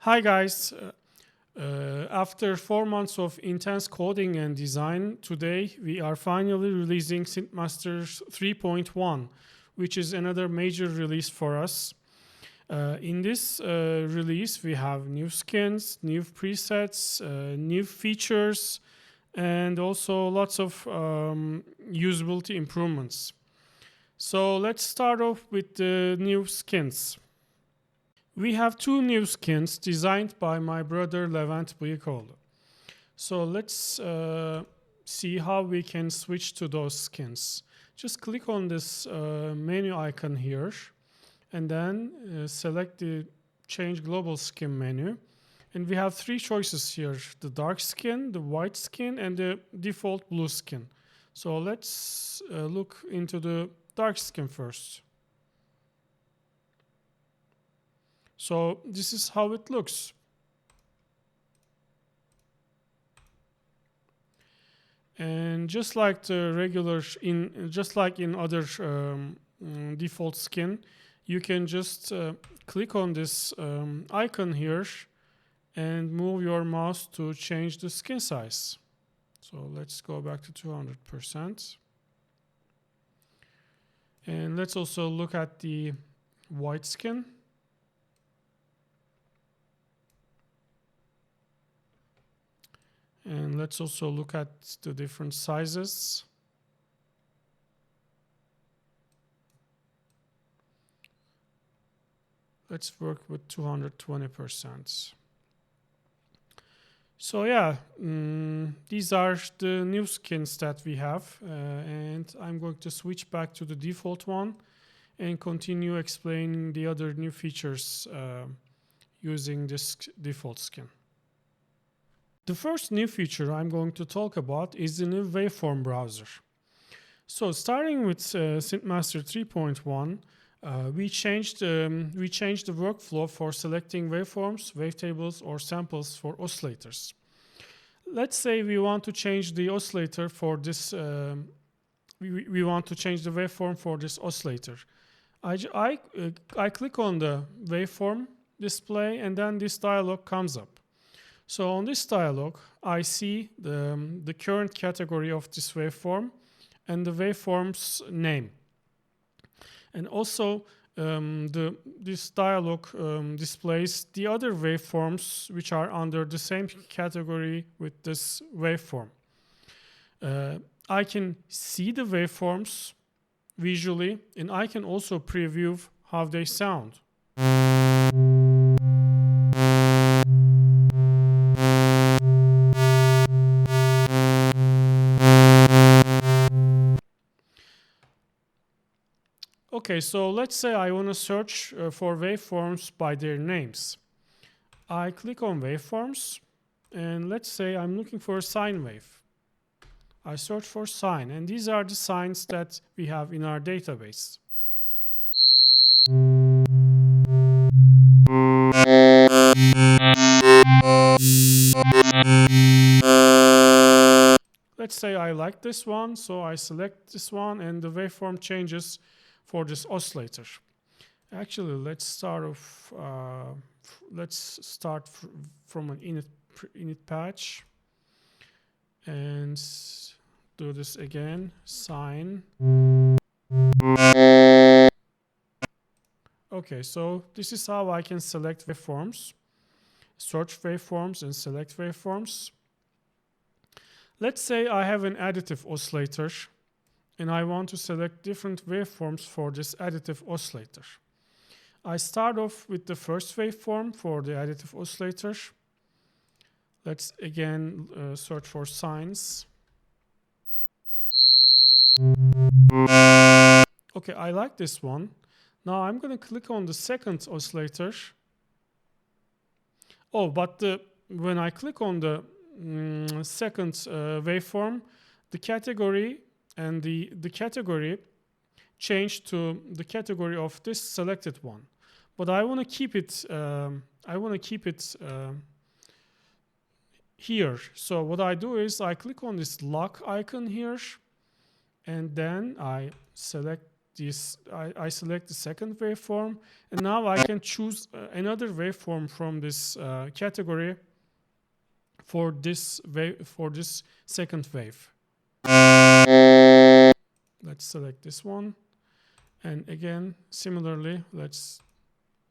Hi guys, after 4 months of intense coding and design, today we are finally releasing SynthMaster 3.1, which is another major release for us. In this release, we have new skins, new presets, new features, and also lots of usability improvements. So let's start off with the new skins. We have two new skins designed by my brother Levent Bıyıkoğlu. So let's see how we can switch to those skins. Just click on this menu icon here and then select the change global skin menu. And we have three choices here: the dark skin, the white skin, and the default blue skin. So let's look into the dark skin first. So this is how it looks. And just like the regular, just like in other default skin, you can just click on this icon here and move your mouse to change the skin size. So let's go back to 200%. And let's also look at the white skin. And let's also look at the different sizes. Let's work with 220%. So yeah, these are the new skins that we have. And I'm going to switch back to the default one and continue explaining the other new features using this default skin. The first new feature I'm going to talk about is the new Waveform browser. So starting with SynthMaster 3.1, we changed the workflow for selecting waveforms, wavetables, or samples for oscillators. Let's say we want to change the oscillator for this. We want to change the waveform for this oscillator. I click on the waveform display, and then this dialog comes up. So on this dialog, I see the current category of this waveform and the waveform's name. And also, this dialog displays the other waveforms which are under the same category with this waveform. I can see the waveforms visually, and I can also preview how they sound. Okay, so let's say I want to search for waveforms by their names. I click on waveforms, and let's say I'm looking for a sine wave. I search for sine, and these are the sines that we have in our database. Let's say I like this one, so I select this one, and the waveform changes for this oscillator. Actually, let's start off. Let's start from an init patch and do this again. Sine. Okay, so this is how I can select waveforms, search waveforms, and select waveforms. Let's say I have an additive oscillator, and I want to select different waveforms for this additive oscillator. I start off with the first waveform for the additive oscillator. Let's again search for sines. Okay, I like this one. Now I'm going to click on the second oscillator. Oh, but when I click on the second waveform, the category and the category changed to the category of this selected one, but I want to keep it. Here. So what I do is I click on this lock icon here, and then I select this. I select the second waveform, and now I can choose another waveform from this category for this second wave. Let's select this one, and again, similarly, let's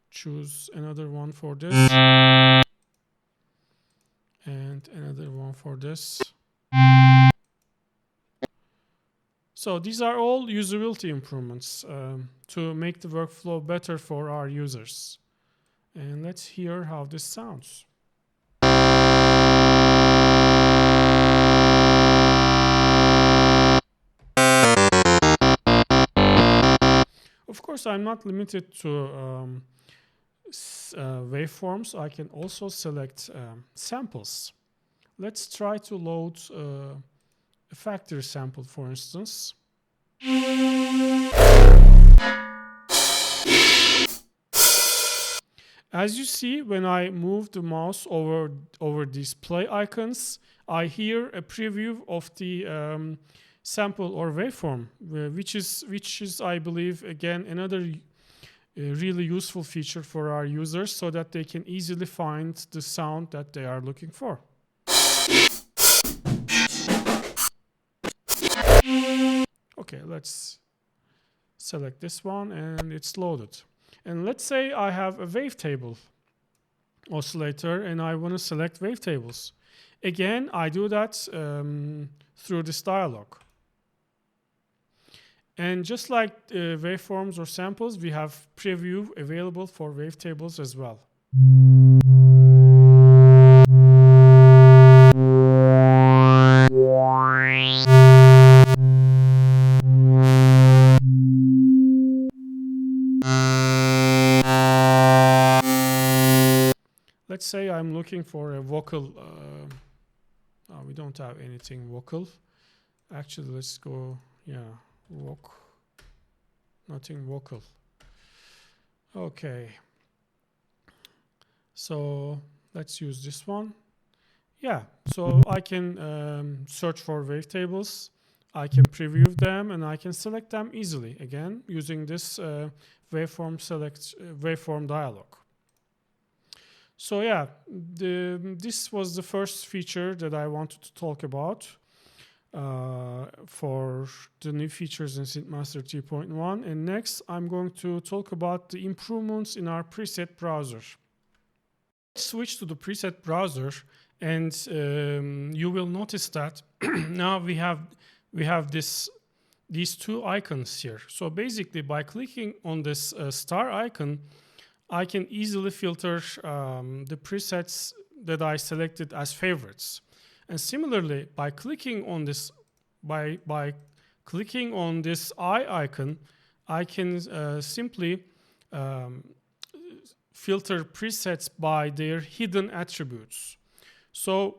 choose another one for this, and another one for this. So these are all usability improvements to make the workflow better for our users. And let's hear how this sounds. Of course, I'm not limited to waveforms. I can also select samples. Let's try to load a factory sample, for instance. As you see, when I move the mouse over these play icons, I hear a preview of the sample or waveform, which is, I believe, again, another really useful feature for our users so that they can easily find the sound that they are looking for. Okay, let's select this one, and it's loaded. And let's say I have a wavetable oscillator and I want to select wavetables. Again, I do that through this dialog. And just like waveforms or samples, we have preview available for wavetables as well. Let's say I'm looking for a vocal. We don't have anything vocal. Actually, let's go, nothing vocal. Okay. So let's use this one. Yeah, so I can search for wavetables. I can preview them, and I can select them easily, again, using this waveform dialog. So yeah, this was the first feature that I wanted to talk about for the new features in SynthMaster 3.1. And next, I'm going to talk about the improvements in our preset browser. Let's switch to the preset browser, and you will notice that now we have these two icons here. So basically, by clicking on this star icon, I can easily filter the presets that I selected as favorites. And similarly, by clicking on this, by clicking on this eye icon, I can simply filter presets by their hidden attributes. So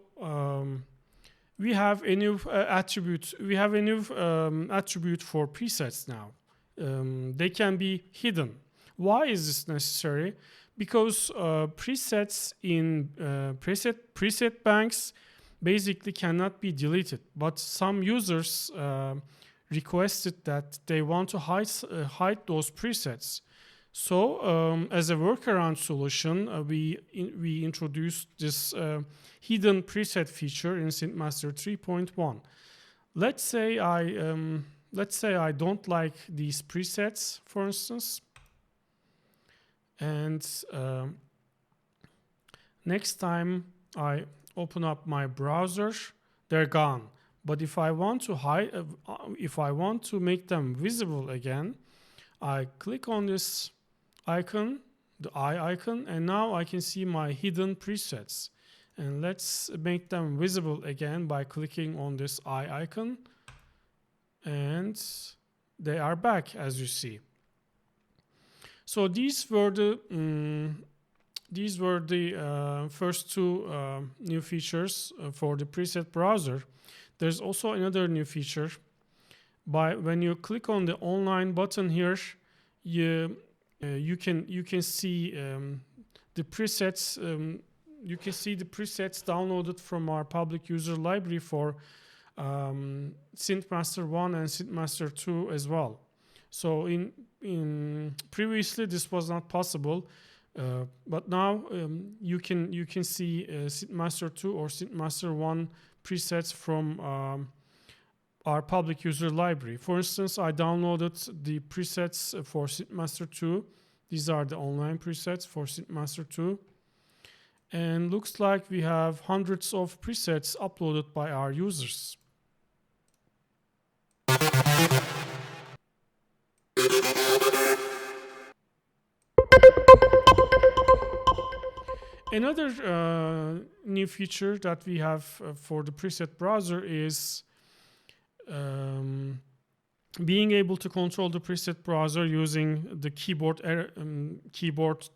we have a new attribute. We have a new attribute for presets now. They can be hidden. Why is this necessary? Because presets in preset banks basically cannot be deleted. But some users requested that they want to hide those presets. So as a workaround solution, we introduced this hidden preset feature in SynthMaster 3.1. Let's say I don't like these presets, for instance. And next time I open up my browser, they're gone. But if I want to if I want to make them visible again, I click on this icon, the eye icon, and now I can see my hidden presets. And let's make them visible again by clicking on this eye icon, and they are back, as you see. So these were the first two new features for the preset browser. There's also another new feature. When you click on the online button here, you can see the presets. You can see the presets downloaded from our public user library for SynthMaster 1 and SynthMaster 2 as well. So in previously this was not possible, but now you can see SynthMaster 2 or SynthMaster 1 presets from our public user library. For instance, I downloaded the presets for SynthMaster 2. These are the online presets for SynthMaster 2. And looks like we have hundreds of presets uploaded by our users. Another new feature that we have for the preset browser is being able to control the preset browser using the keyboard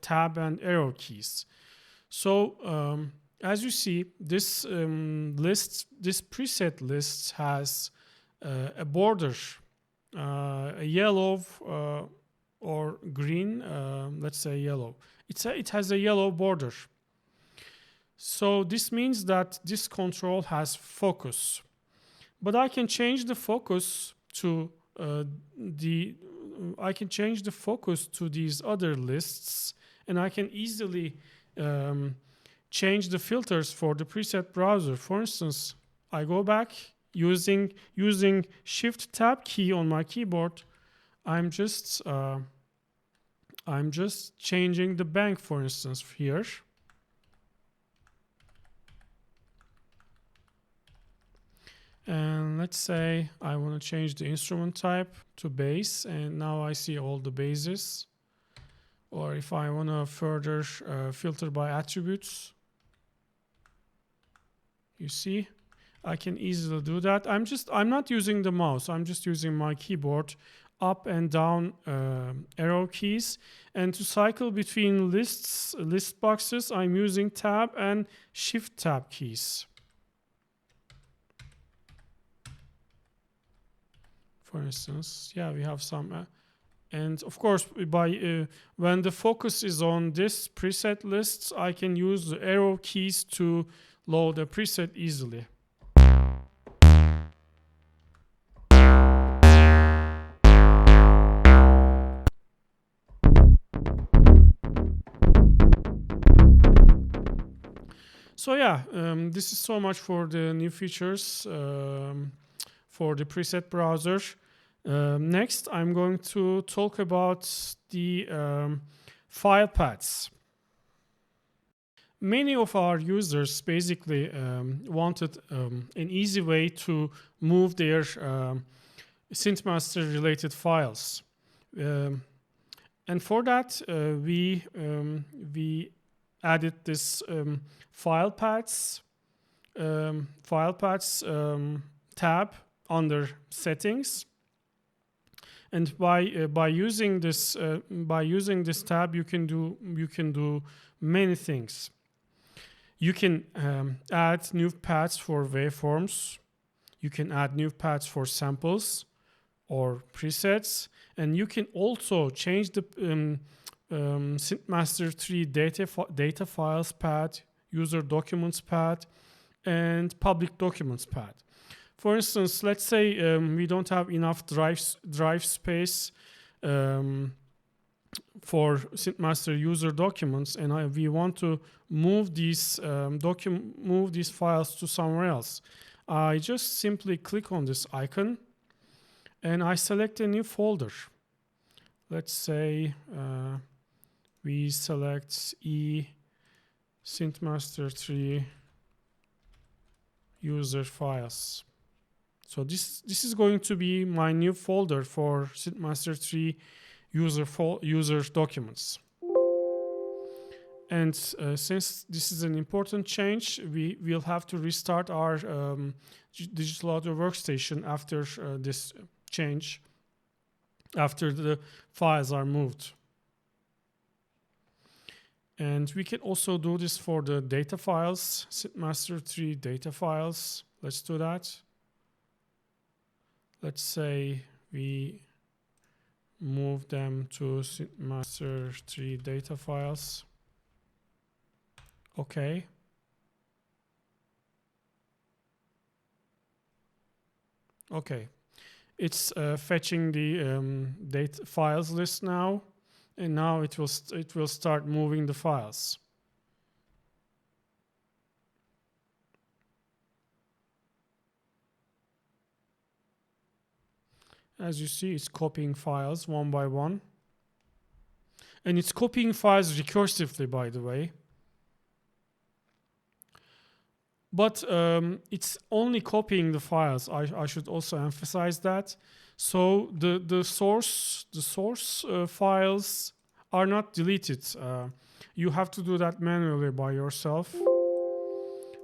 tab and arrow keys. So as you see, this preset list has a border, a yellow or green. Let's say yellow. It has a yellow border. So this means that this control has focus. But I can change the focus to these other lists, and I can easily change the filters for the preset browser. For instance, I go back using Shift Tab key on my keyboard. I'm just changing the bank, for instance, here. And let's say I want to change the instrument type to bass, and now I see all the basses. Or if I want to further filter by attributes, you see, I can easily do that. I'm not using the mouse. I'm just using my keyboard, up and down arrow keys. And to cycle between list boxes, I'm using Tab and Shift Tab keys. For instance, yeah, we have some, and of course, when the focus is on this preset lists, I can use the arrow keys to load the preset easily. So yeah, this is so much for the new features for the preset browser. Next, I'm going to talk about the file paths. Many of our users basically wanted an easy way to move their SynthMaster related files. And for that, we added this file paths tab under settings, and by using this tab, you can do many things. You can add new paths for waveforms. You can add new paths for samples or presets, and you can also change the SynthMaster 3 data files path, user documents path, and public documents path. For instance, let's say we don't have enough drive space for SynthMaster user documents, and we want to move these files to somewhere else. I just simply click on this icon, and I select a new folder. Let's say we select SynthMaster 3 user files. So this is going to be my new folder for SynthMaster 3 user documents. And since this is an important change, we will have to restart our digital audio workstation after this change, after the files are moved. And we can also do this for the data files, SynthMaster 3 data files. Let's do that. Let's say we move them to SynthMaster 3 data files. Okay. Okay. It's fetching the data files list now, and now it will start moving the files. As you see, it's copying files one by one. And it's copying files recursively, by the way. But it's only copying the files. I should also emphasize that. So the source files are not deleted. You have to do that manually by yourself.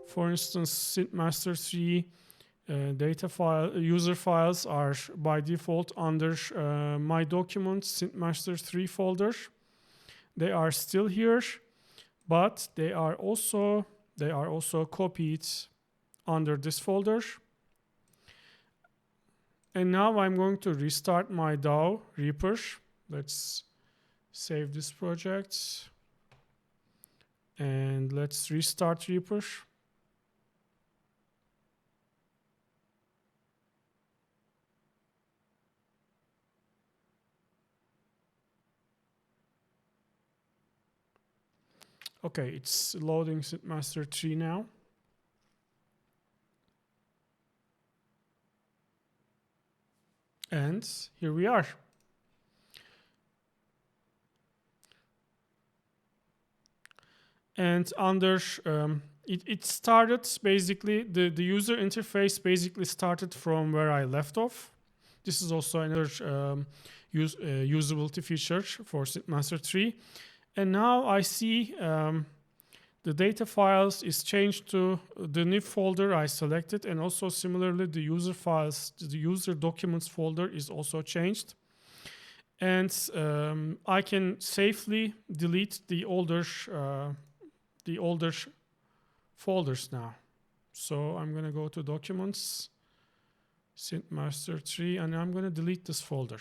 For instance, SynthMaster 3 data file user files are by default under my documents SynthMaster 3 folder. They are still here, but they are also copied under this folder. And now I'm going to restart my DAW Reaper. Let's save this project and let's restart Reaper. Okay, it's loading SynthMaster 3 now. And here we are. And under it started basically, the user interface basically started from where I left off. This is also another usability feature for SynthMaster 3. And now I see the data files is changed to the new folder I selected, and also similarly the user files, the user documents folder is also changed. And I can safely delete the older folders now. So I'm going to go to Documents, SynthMaster 3, and I'm going to delete this folder.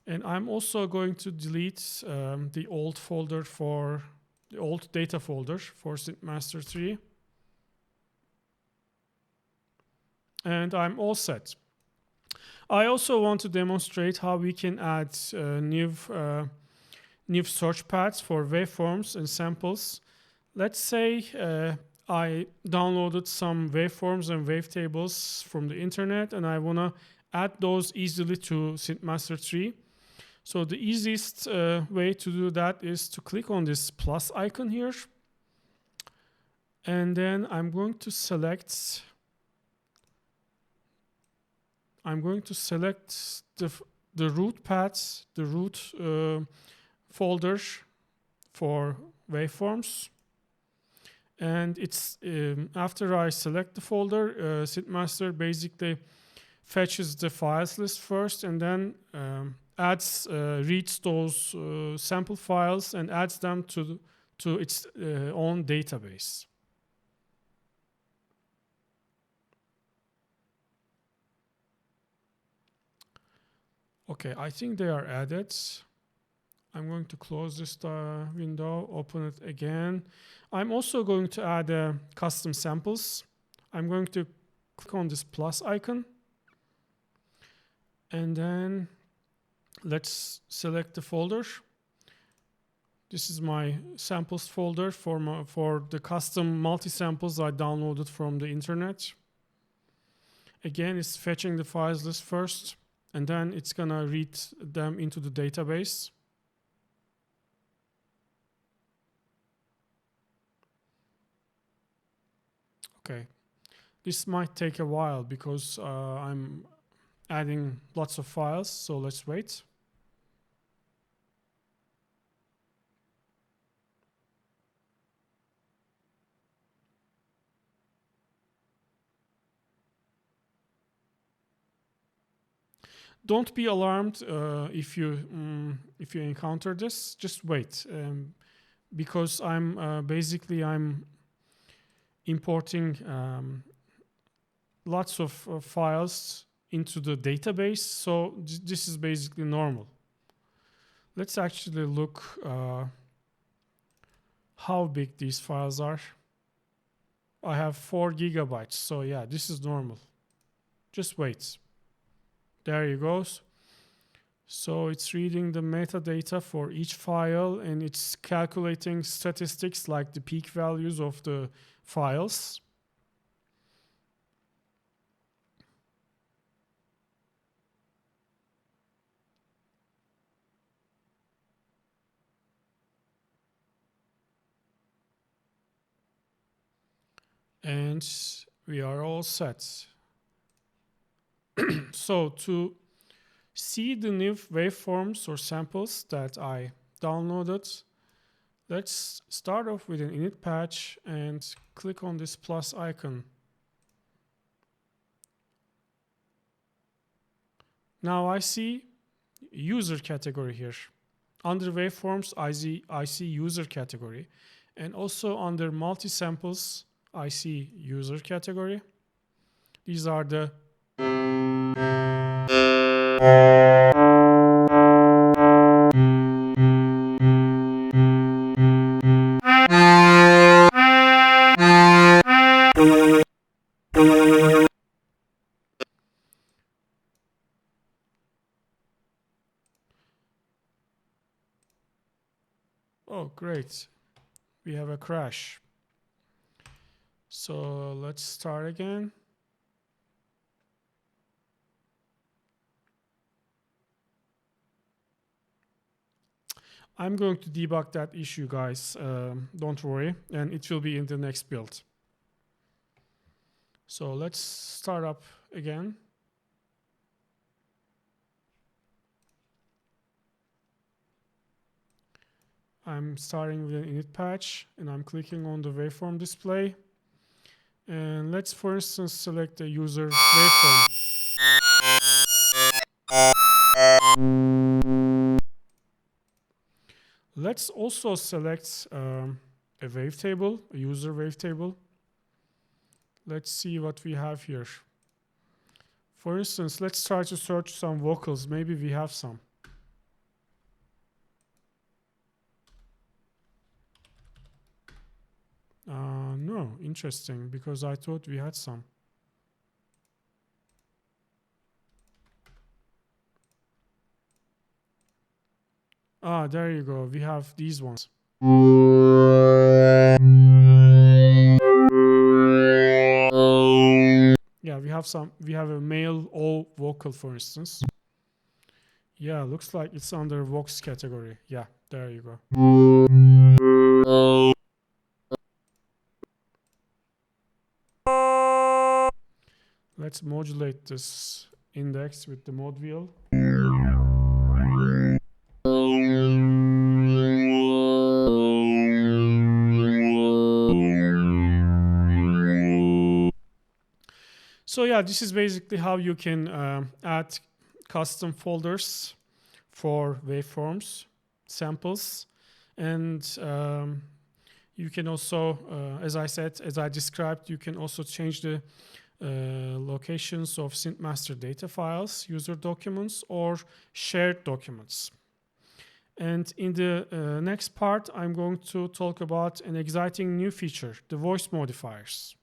And I'm also going to delete the old folder for the old data folder for SynthMaster 3. And I'm all set. I also want to demonstrate how we can add new search paths for waveforms and samples. Let's say I downloaded some waveforms and wavetables from the internet, and I want to add those easily to SynthMaster 3. So the easiest way to do that is to click on this plus icon here. And then I'm going to select the root paths, the root folder for waveforms. And it's after I select the folder, SynthMaster basically fetches the files list first, and then reads those sample files and adds them to its own database. Okay, I think they are added. I'm going to close this window, open it again. I'm also going to add custom samples. I'm going to click on this plus icon. And then let's select the folder. This is my samples folder for the custom multi-samples I downloaded from the internet. Again, it's fetching the files list first, and then it's gonna read them into the database. Okay, this might take a while because I'm adding lots of files, so let's wait. Don't be alarmed if you encounter this. Just wait, because I'm importing lots of files into the database, so this is basically normal. Let's actually look how big these files are. I have 4 gigabytes, so yeah, this is normal. Just wait. there you go. So it's reading the metadata for each file, and it's calculating statistics like the peak values of the files. And we are all set. So to see the new waveforms or samples that I downloaded, let's start off with an init patch and click on this plus icon. Now I see user category here. Under waveforms, I see user category. And also under multi-samples, I see user category. These are the oh, great. We have a crash. So let's start again. I'm going to debug that issue, guys. Don't worry. And it will be in the next build. So let's start up again. I'm starting with an init patch, and I'm clicking on the waveform display. And let's, for instance, select the user waveform. Let's also select a wavetable, a user wavetable. Let's see what we have here. For instance, let's try to search some vocals. Maybe we have some. No, interesting, because I thought we had some. Ah, there you go. We have these ones. Yeah, we have some. We have a male all vocal, for instance. Yeah, looks like it's under Vox category. Yeah, there you go. Let's modulate this index with the mod wheel. So yeah, this is basically how you can add custom folders for waveforms, samples, and you can also, as I said, as I described, you can also change the locations of SynthMaster data files, user documents, or shared documents. And in the next part, I'm going to talk about an exciting new feature, the voice modifiers.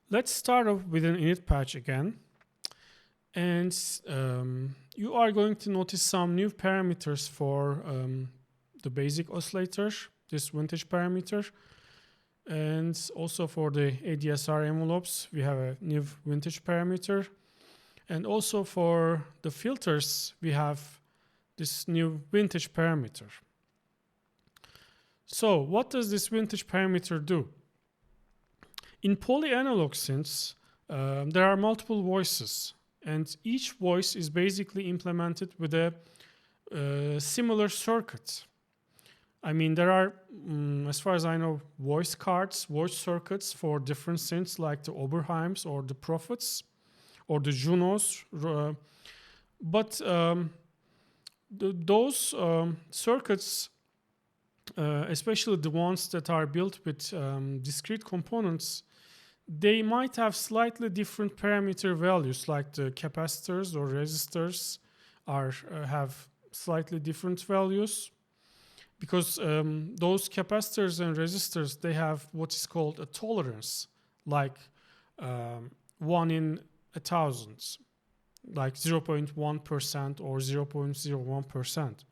Let's start off with an init patch again. And you are going to notice some new parameters for the basic oscillator, this vintage parameter. And also for the adsr envelopes, we have a new vintage parameter. And also for the filters, we have this new vintage parameter. So what does this vintage parameter do? In polyanalog synths, there are multiple voices, and each voice is basically implemented with a similar circuit. I mean, there are, as far as I know, voice cards, voice circuits for different synths like the Oberheims or the Prophets or the Junos. But those circuits, especially the ones that are built with discrete components, they might have slightly different parameter values, like the capacitors or resistors have slightly different values. Because those capacitors and resistors, they have what is called a tolerance, like 1 in 1,000. like 0.1% or 0.01%.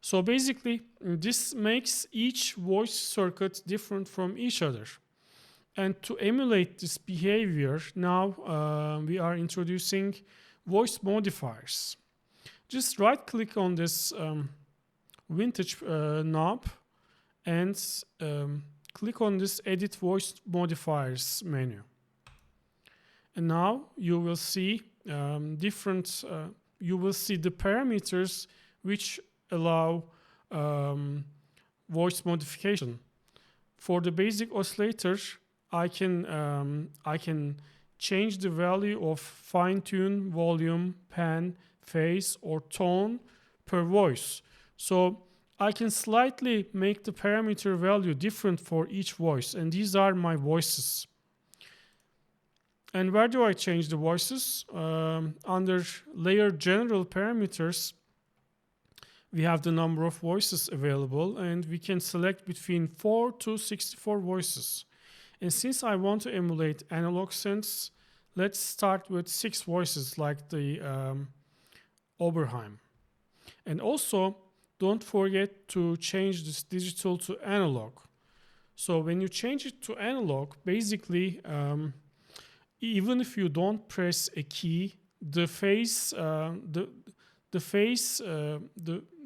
So basically, this makes each voice circuit different from each other. And to emulate this behavior, now we are introducing voice modifiers. Just right-click on this vintage knob and click on this Edit Voice Modifiers menu. And now you will see you will see the parameters which allow voice modification. For the basic oscillator, I can change the value of fine-tune, volume, pan, phase, or tone per voice. So I can slightly make the parameter value different for each voice, and these are my voices. And where do I change the voices? Under Layer General Parameters, we have the number of voices available, and we can select between 4 to 64 voices. And since I want to emulate analog synths, let's start with 6 voices like the Oberheim. And also, don't forget to change this digital to analog. So when you change it to analog, basically, even if you don't press a key, the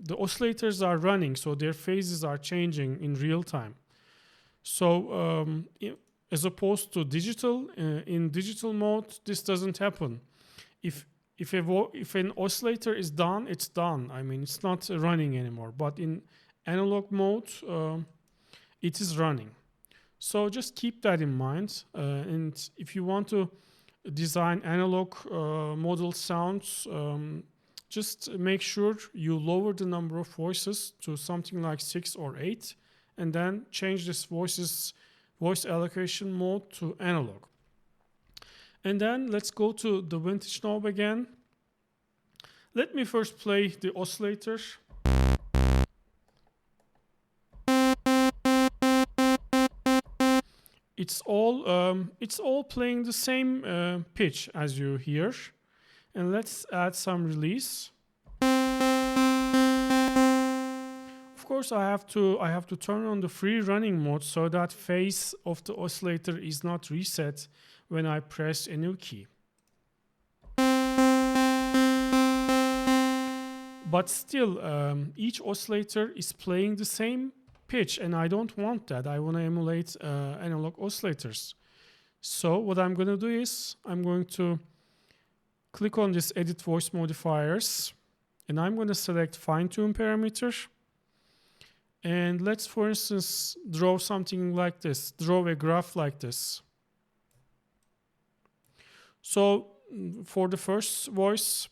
oscillators are running, so their phases are changing in real time. So as opposed to digital, in digital mode, this doesn't happen. If an oscillator is done, it's done. I mean, it's not running anymore. But in analog mode, it is running. So just keep that in mind. And if you want to design analog model sounds, just make sure you lower the number of voices to something like 6 or 8, and then change this voice allocation mode to analog. And then let's go to the vintage knob again. Let me first play the oscillator. It's all playing the same pitch as you hear. And let's add some release. Of course, I have to turn on the free running mode so that phase of the oscillator is not reset when I press a new key. But still, each oscillator is playing the same pitch, and I don't want that. I want to emulate analog oscillators. So what I'm going to do is I'm going to click on this Edit Voice Modifiers, and I'm going to select Fine-Tune Parameter. And let's, for instance, draw something like this, draw a graph like this. So for the first voice,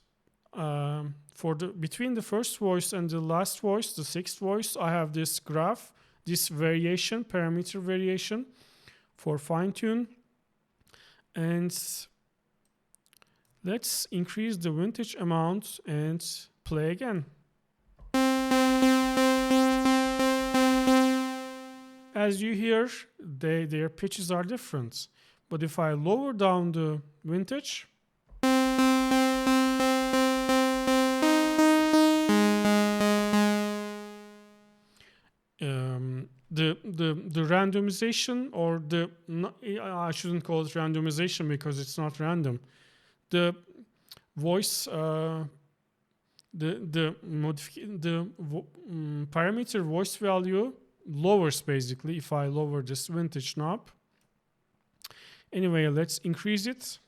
between the first voice and the last voice, the sixth voice, I have this graph, this variation, parameter variation for fine-tune. And let's increase the vintage amount and play again. As you hear, their pitches are different. But if I lower down the vintage, the randomization, or I shouldn't call it randomization because it's not random. The voice, parameter voice value lowers basically if I lower this vintage knob. Anyway, let's increase it.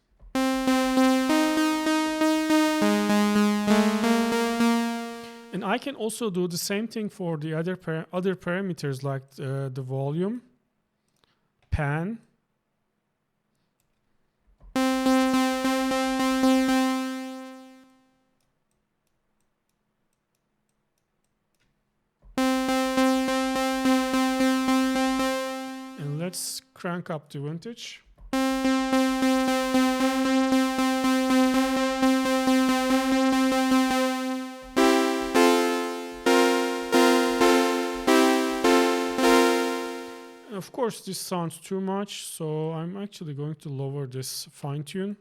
And I can also do the same thing for the other parameters like the volume, pan, and let's crank up the vintage. Of course, this sounds too much, so I'm actually going to lower this fine-tune.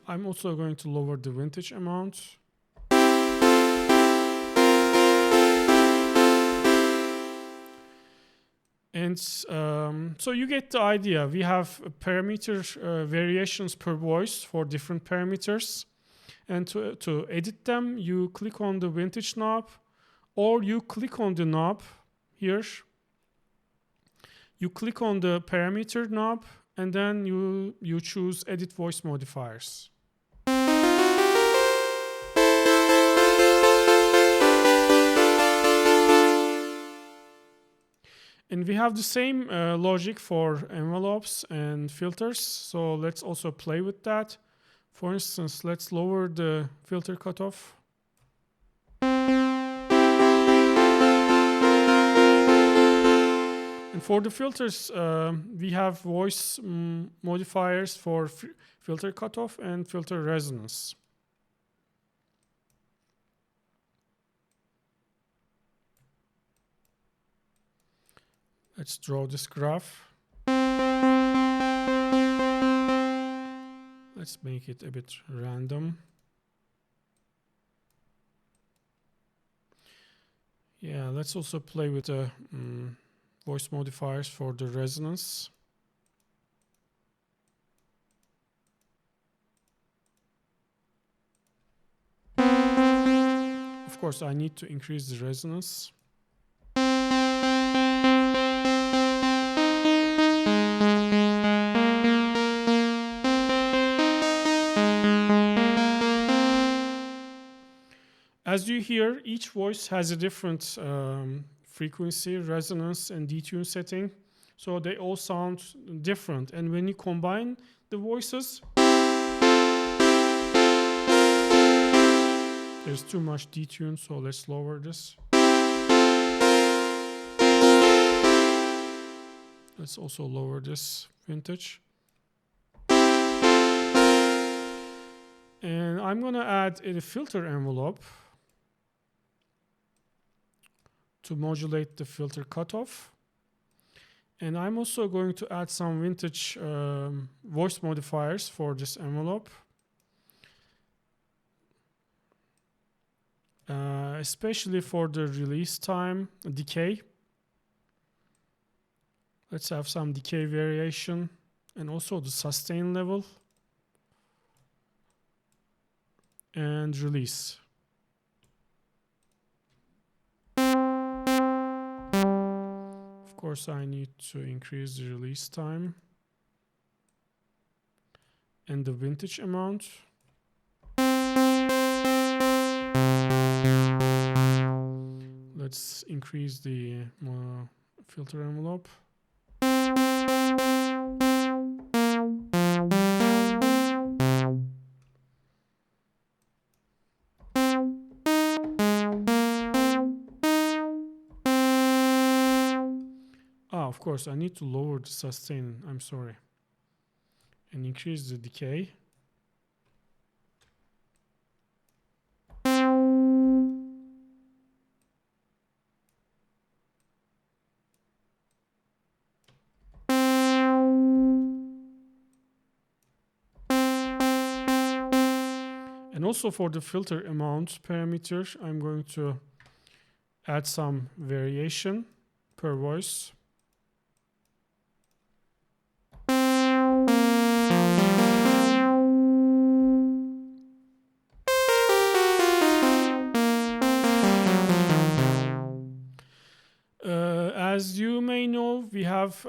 I'm also going to lower the vintage amount. And so you get the idea. We have parameter variations per voice for different parameters. And to edit them, you click on the vintage knob, or you click on the knob here. You click on the parameter knob, and then you choose edit voice modifiers. And we have the same logic for envelopes and filters. So let's also play with that. For instance, let's lower the filter cutoff. And for the filters, we have voice modifiers for filter cutoff and filter resonance. Let's draw this graph. Let's make it a bit random. Yeah, let's also play with the voice modifiers for the resonance. Of course, I need to increase the resonance. As you hear, each voice has a different frequency, resonance, and detune setting. So they all sound different. And when you combine the voices, there's too much detune, so let's lower this. Let's also lower this vintage. And I'm going to add a filter envelope to modulate the filter cutoff. And I'm also going to add some vintage voice modifiers for this envelope. Especially for the release time decay. Let's have some decay variation and also the sustain level and release. Of course, I need to increase the release time and the vintage amount. Let's increase the filter envelope. Of course, I need to lower the sustain, I'm sorry, and increase the decay. And also for the filter amount parameter, I'm going to add some variation per voice. As you may know, we have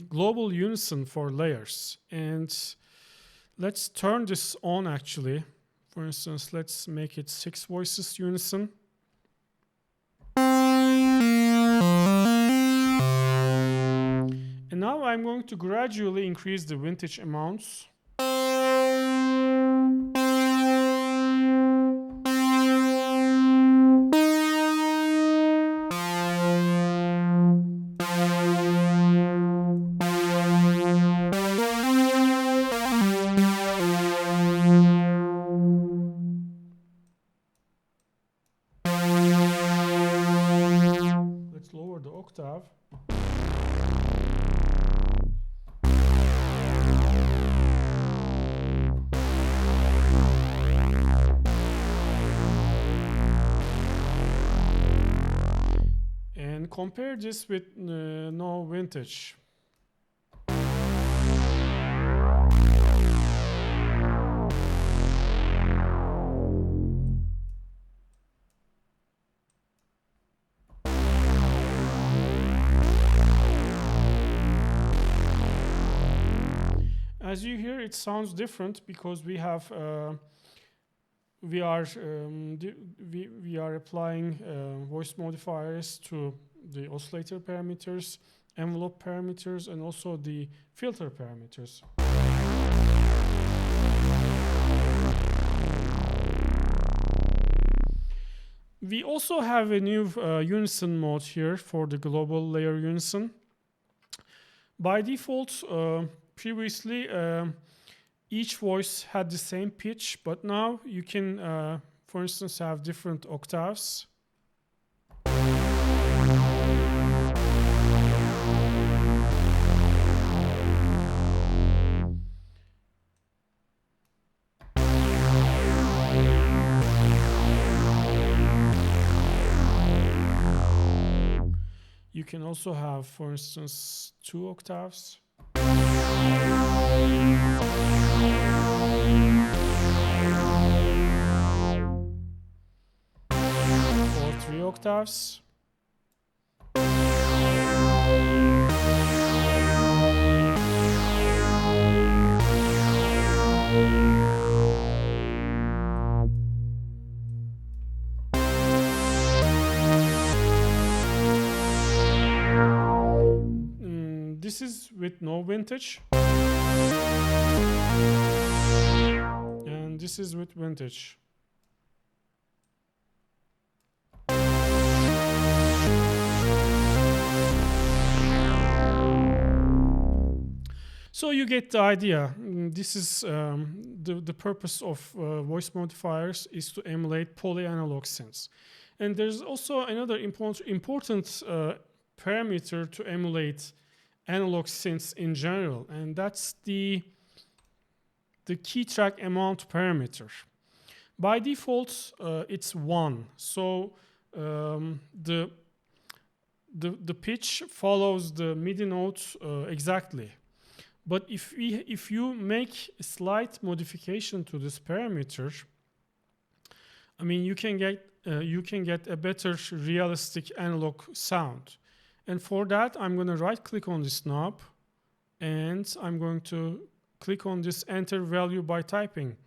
global unison for layers, and let's turn this on actually. For instance, let's make it 6 voices unison. And now I'm going to gradually increase the vintage amounts. Let's lower the octave. And compare this with no vintage. As you hear, it sounds different because we have we are applying voice modifiers to the oscillator parameters, envelope parameters, and also the filter parameters. We also have a new unison mode here for the global layer unison. By default, previously each voice had the same pitch, but now you can, for instance, have different octaves. You can also have, for instance, 2 octaves. Or 3 octaves. This is with no vintage. And this is with vintage. So you get the idea. This is the purpose of voice modifiers is to emulate polyanalog synths. And there's also another important parameter to emulate analog synths in general, and that's the key track amount parameter. By default, it's 1. So the pitch follows the MIDI note exactly. But if you make a slight modification to this parameter, I mean, you can get a better realistic analog sound. And for that, I'm going to right-click on this knob, and I'm going to click on this enter value by typing.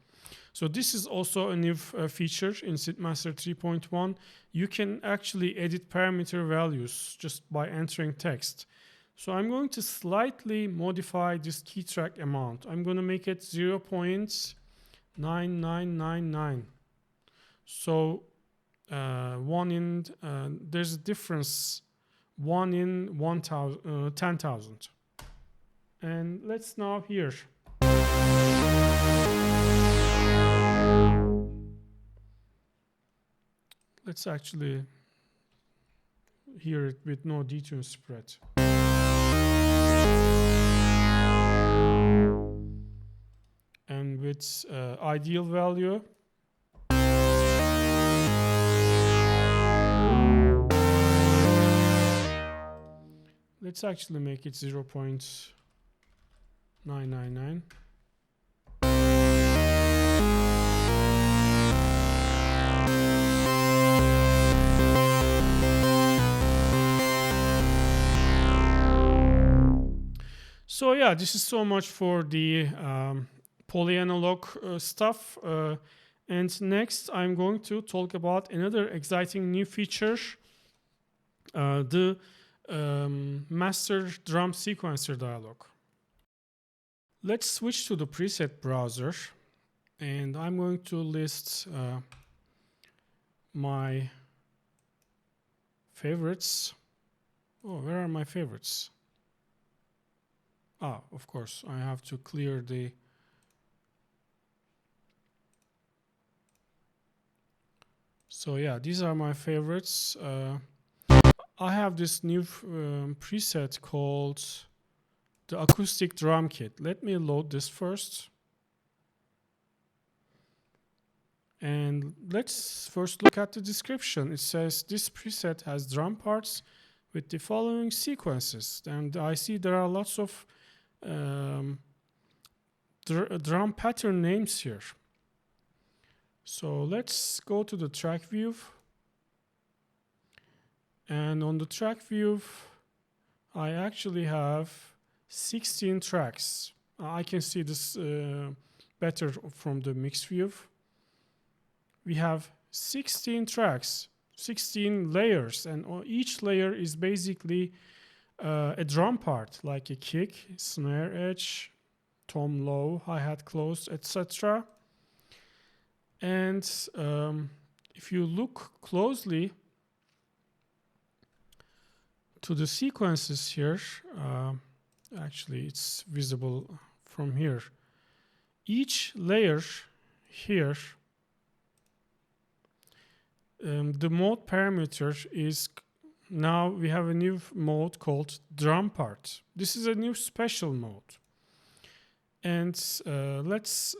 So this is also a new feature in SynthMaster 3.1. You can actually edit parameter values just by entering text. So I'm going to slightly modify this key track amount. I'm going to make it 0.9999. So 1 in, there's a difference, 1 in 10,000. And let's now hear. Let's actually hear it with no detune spread. And with ideal value. Let's actually make it 0.999. So yeah, this is so much for the polyanalog stuff. And next, I'm going to talk about another exciting new feature, the master drum sequencer dialog. Let's switch to the preset browser, and I'm going to list my favorites. Oh, where are my favorites? Ah, of course, I have to clear the so yeah, these are my favorites. I have this new preset called the acoustic drum kit. Let me load this first. And let's first look at the description. It says this preset has drum parts with the following sequences. And I see there are lots of drum pattern names here. So let's go to the track view. And on the track view, I actually have 16 tracks. I can see this better from the mix view. We have 16 tracks, 16 layers, and each layer is basically a drum part, like a kick, snare edge, tom low, hi-hat close, etc. And if you look closely to the sequences here, actually it's visible from here. Each layer here, the mode parameter is, now we have a new mode called drum part. This is a new special mode. And let's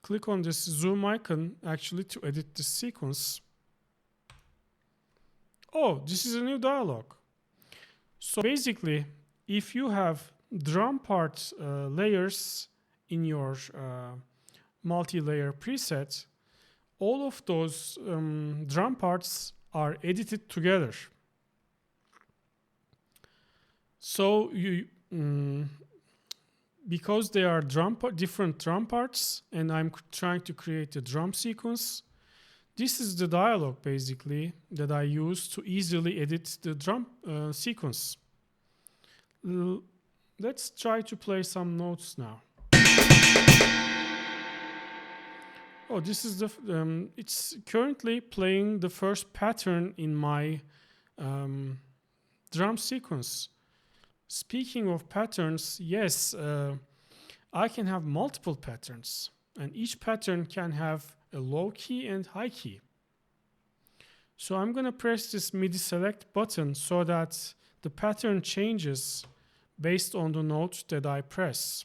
click on this zoom icon actually to edit this sequence. Oh, this is a new dialog. So basically, if you have drum part layers in your multi-layer preset, all of those drum parts are edited together. So you, because they are different drum parts, and I'm trying to create a drum sequence, this is the dialog basically that I use to easily edit the drum sequence. Let's try to play some notes now. Oh, this is the, it's currently playing the first pattern in my drum sequence. Speaking of patterns, yes, I can have multiple patterns, and each pattern can have a low key and high key. So I'm going to press this MIDI select button so that the pattern changes based on the note that I press.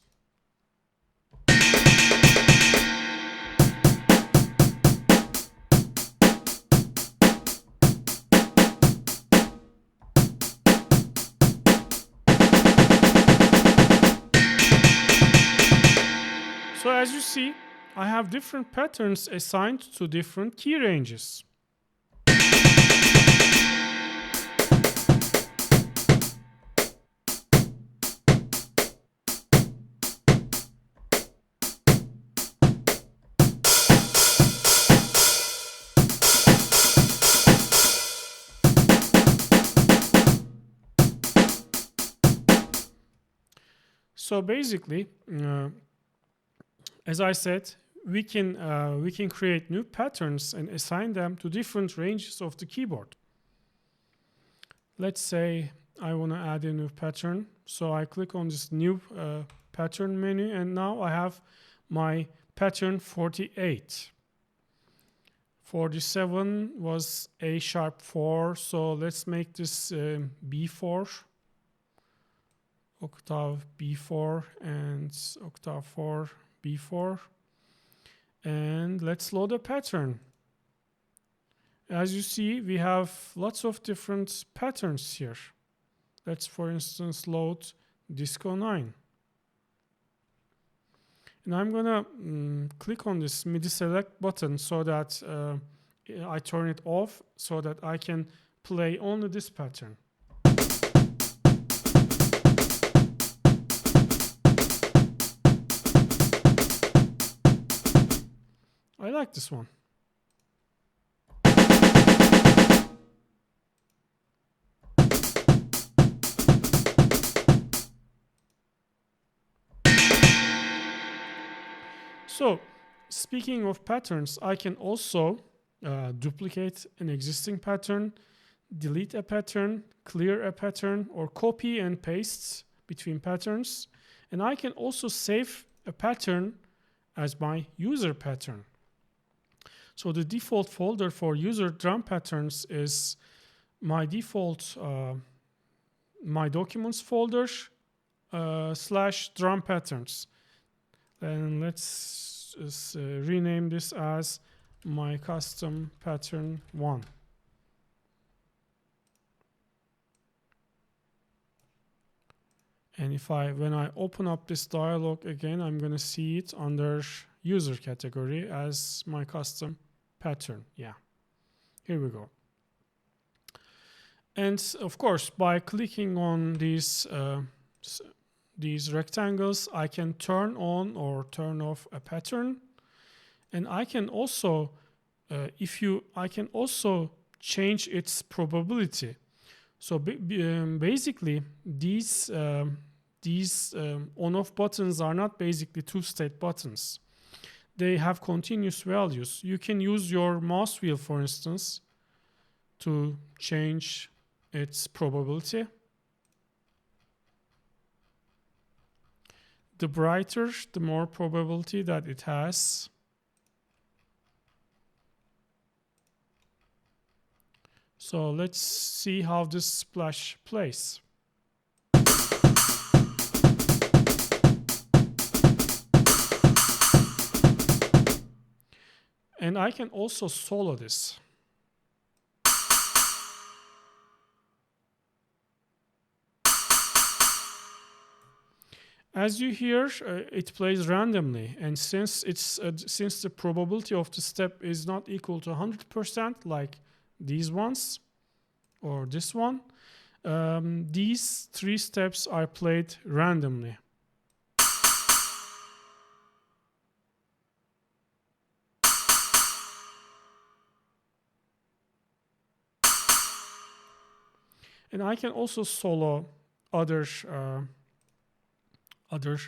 So as you see, I have different patterns assigned to different key ranges. So basically, as I said, we can create new patterns and assign them to different ranges of the keyboard. Let's say I want to add a new pattern. So I click on this new pattern menu, and now I have my pattern 48. 47 was A sharp 4, so let's make this B4. Octave B4 and octave 4 B4, and let's load a pattern. As you see, we have lots of different patterns here. Let's, for instance, load Disco 9. And I'm gonna click on this MIDI select button so that I turn it off so that I can play only this pattern. I like this one. So, speaking of patterns, I can also duplicate an existing pattern, delete a pattern, clear a pattern, or copy and paste between patterns. And I can also save a pattern as my user pattern. So the default folder for user drum patterns is my default my documents folder / drum patterns. And let's rename this as my custom pattern 1. And when I open up this dialog again, I'm going to see it under user category as my custom pattern. Yeah, here we go. And of course, by clicking on these rectangles, I can turn on or turn off a pattern. And I can also, I can also change its probability. So basically, these on-off buttons are not basically two-state buttons. They have continuous values. You can use your mouse wheel, for instance, to change its probability. The brighter, the more probability that it has. So let's see how this splash plays. And I can also solo this. As you hear, it plays randomly, and since the probability of the step is not equal to 100%, like these ones or this one, these three steps are played randomly. And I can also solo other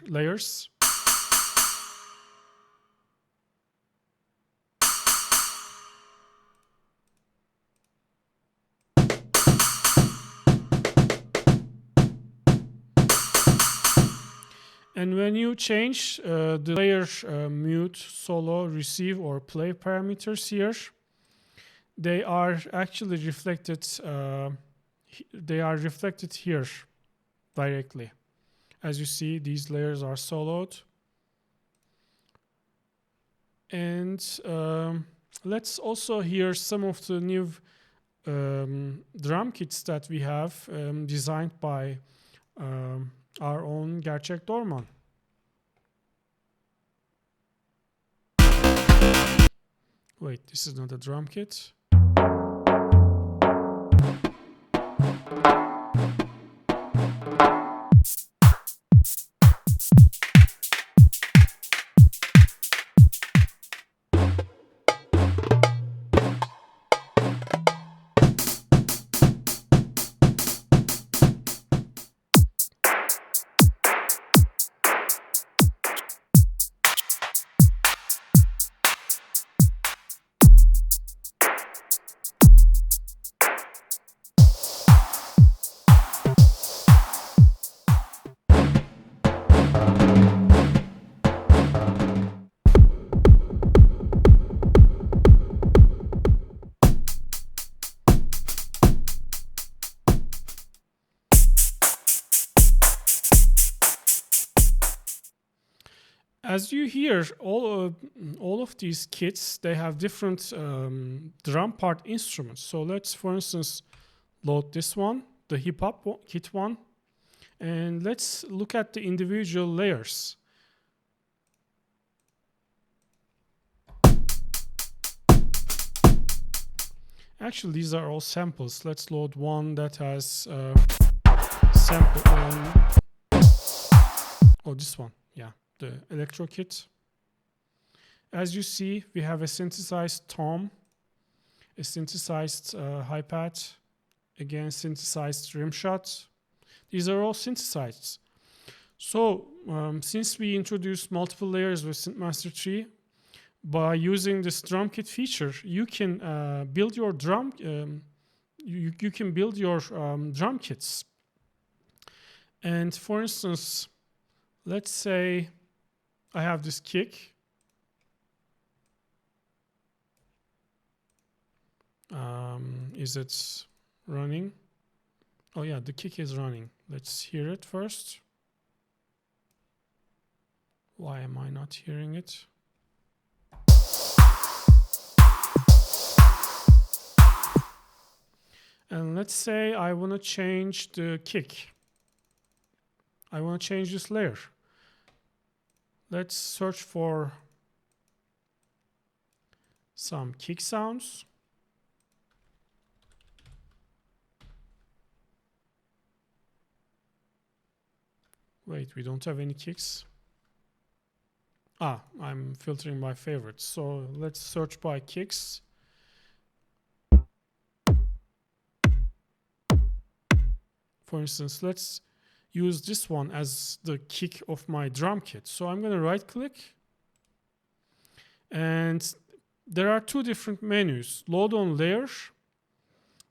layers. And when you change the layer mute, solo, receive, or play parameters here, they are actually reflected. They are reflected here directly. As you see, these layers are soloed. And let's also hear some of the new drum kits that we have designed by our own Gerçek Dorman. Wait, this is not a drum kit. As you hear, all of these kits, they have different drum part instruments. So let's, for instance, load this one, the hip hop kit one, and let's look at the individual layers. Actually, these are all samples. Let's load one that has sample on. Oh, this one, yeah. The electro kit. As you see, we have a synthesized tom, a synthesized hi-hat, again synthesized rim shot. These are all synthesized. So since we introduced multiple layers with SynthMaster 3, by using this drum kit feature, you can build your drum. You can build your drum kits. And for instance, let's say I have this kick. Is it running? Oh yeah, the kick is running. Let's hear it first. Why am I not hearing it? And let's say I want to change the kick. I want to change this layer. Let's search for some kick sounds. Wait, we don't have any kicks. I'm filtering by favorites. So let's search by kicks. For instance, let's use this one as the kick of my drum kit. So I'm going to right click, and there are two different menus. Load on layer.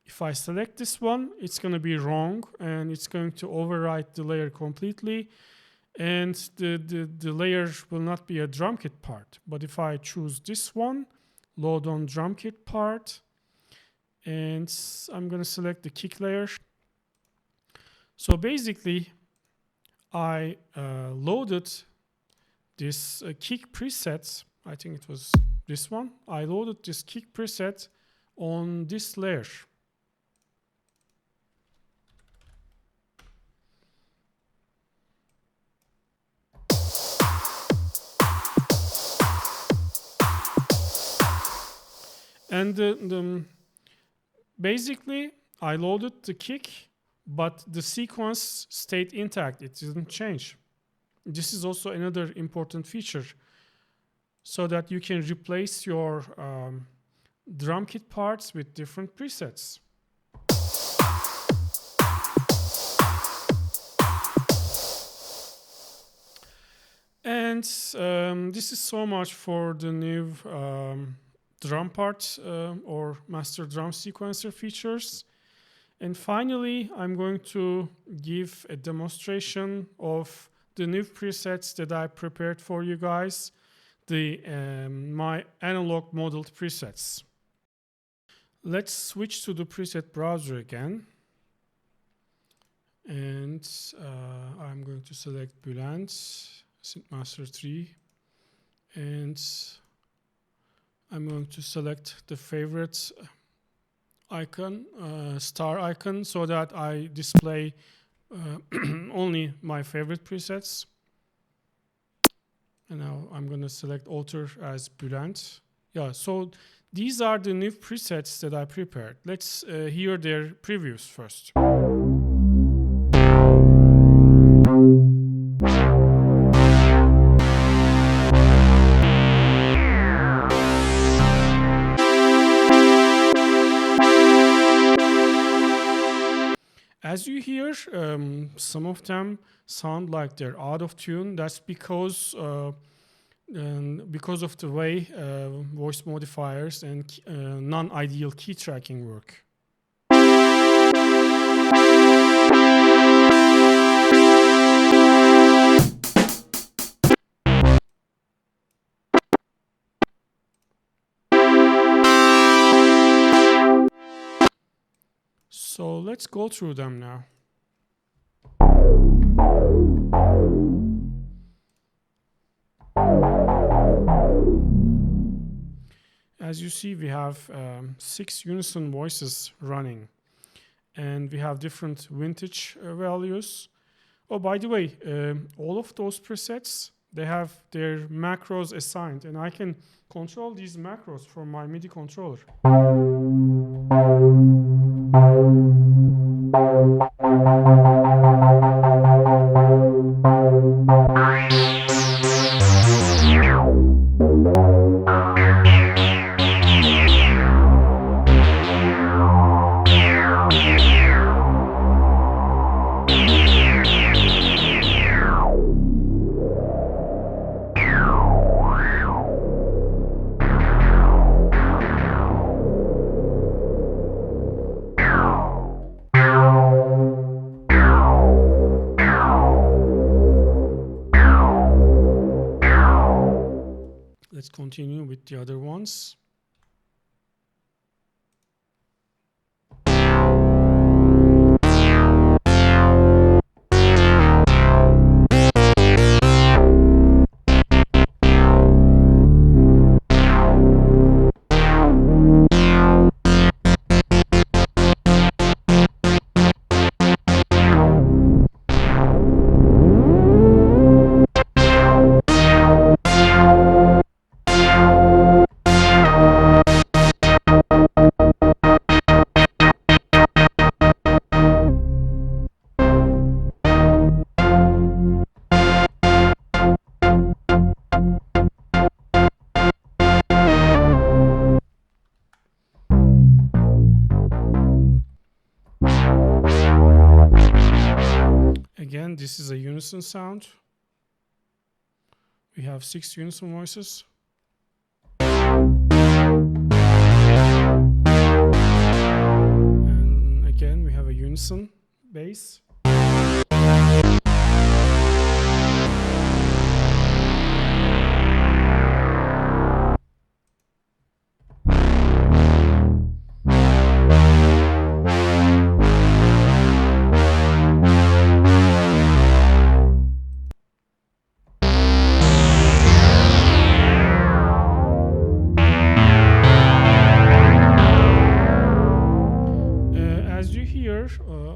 If I select this one, it's going to be wrong and it's going to overwrite the layer completely, and the layer will not be a drum kit part. But if I choose this one, load on drum kit part, and I'm going to select the kick layer. So basically, I loaded this kick preset. I think it was this one. I loaded this kick preset on this layer. And basically, I loaded the kick, but the sequence stayed intact. It didn't change. This is also another important feature, so that you can replace your drum kit parts with different presets. And this is so much for the new drum part or master drum sequencer features. And finally, I'm going to give a demonstration of the new presets that I prepared for you guys, my analog modeled presets. Let's switch to the preset browser again. And I'm going to select Bülent, SynthMaster 3, and I'm going to select the favorite icon, star icon, so that I display only my favorite presets. And now I'm going to select author as Bülent. Yeah, so these are the new presets that I prepared. Let's hear their previews first. As you hear, some of them sound like they're out of tune. That's because of the way voice modifiers and non-ideal key tracking work. So let's go through them now. As you see, we have 6 unison voices running, and we have different vintage values. Oh, by the way, all of those presets, they have their macros assigned, and I can control these macros from my MIDI controller. Let's continue with the other ones. again, this is a unison sound. We have 6 unison voices. And again, we have a unison bass.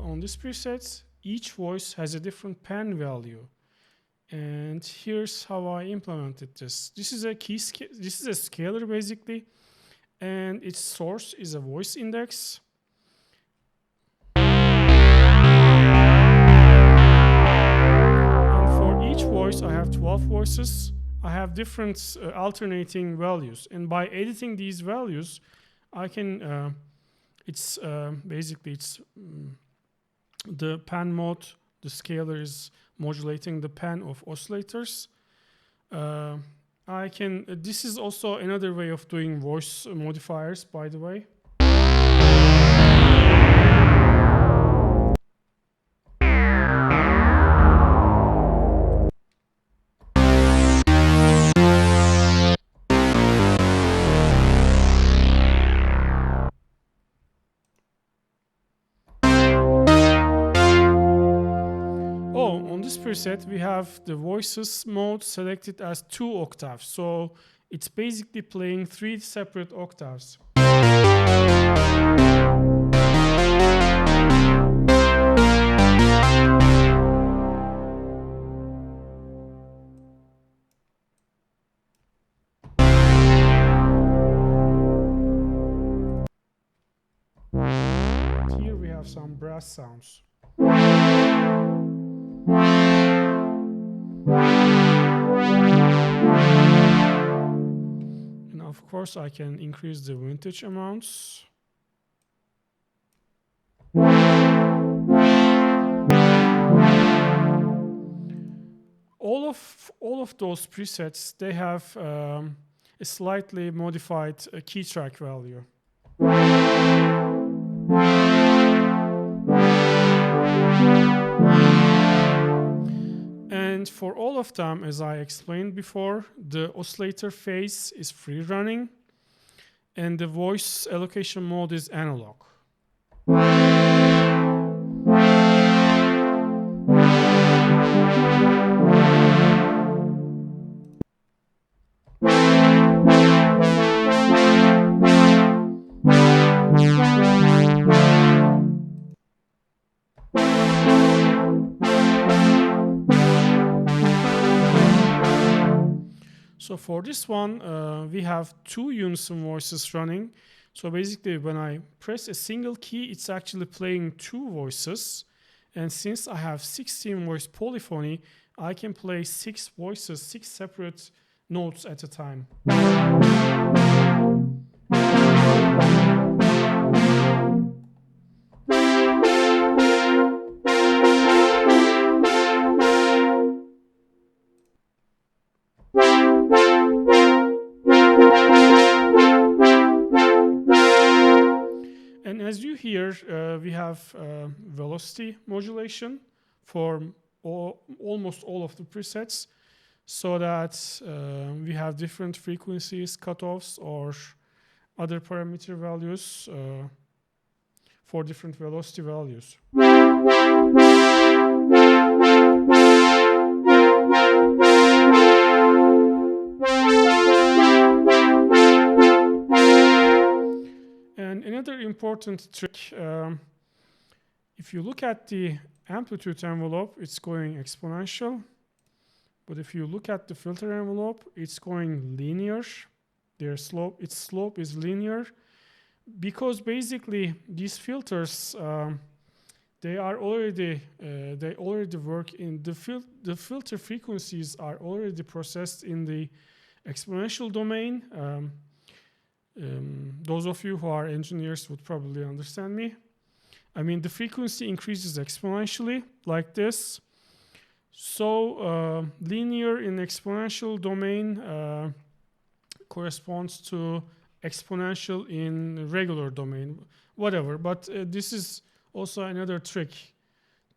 On this preset, each voice has a different pan value, and here's how I implemented this. This is a scalar basically, and its source is a voice index. And for each voice, I have 12 voices. I have different alternating values, and by editing these values, I can the pan mode, the scalar is modulating the pan of oscillators. This is also another way of doing voice modifiers, by the way. On this preset, we have the voices mode selected as 2 octaves. So it's basically playing 3 separate octaves. Here we have some brass sounds. And of course, I can increase the vintage amounts. All of those presets, they have a slightly modified key track value. And for all of them, as I explained before, the oscillator phase is free running and the voice allocation mode is analog. So for this one, we have 2 unison voices running. So basically, when I press a single key, it's actually playing 2 voices. And since I have 16 voice polyphony, I can play 6 voices, 6 separate notes at a time. And as you hear, we have velocity modulation for almost all of the presets, so that we have different frequencies, cutoffs, or other parameter values for different velocity values. And another important trick, if you look at the amplitude envelope, it's going exponential. But if you look at the filter envelope, it's going linear. Its slope is linear, because basically these filters they already work in the filter frequencies are already processed in the exponential domain. Those of you who are engineers would probably understand me. I mean, the frequency increases exponentially like this, So linear in exponential domain corresponds to exponential in regular domain, whatever. But this is also another trick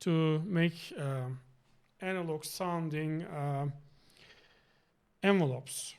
to make analog sounding envelopes.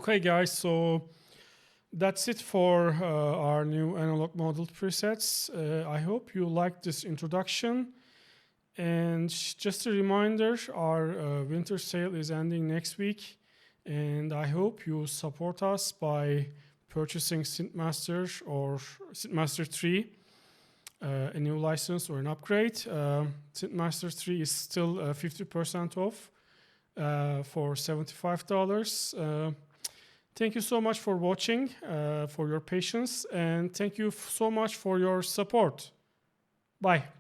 Okay, guys, so that's it for our new analog model presets. I hope you liked this introduction. And just a reminder, our winter sale is ending next week. And I hope you support us by purchasing SynthMaster or SynthMaster 3, a new license or an upgrade. SynthMaster 3 is still 50% off for $75. Thank you so much for watching, for your patience, and thank you so much for your support. Bye.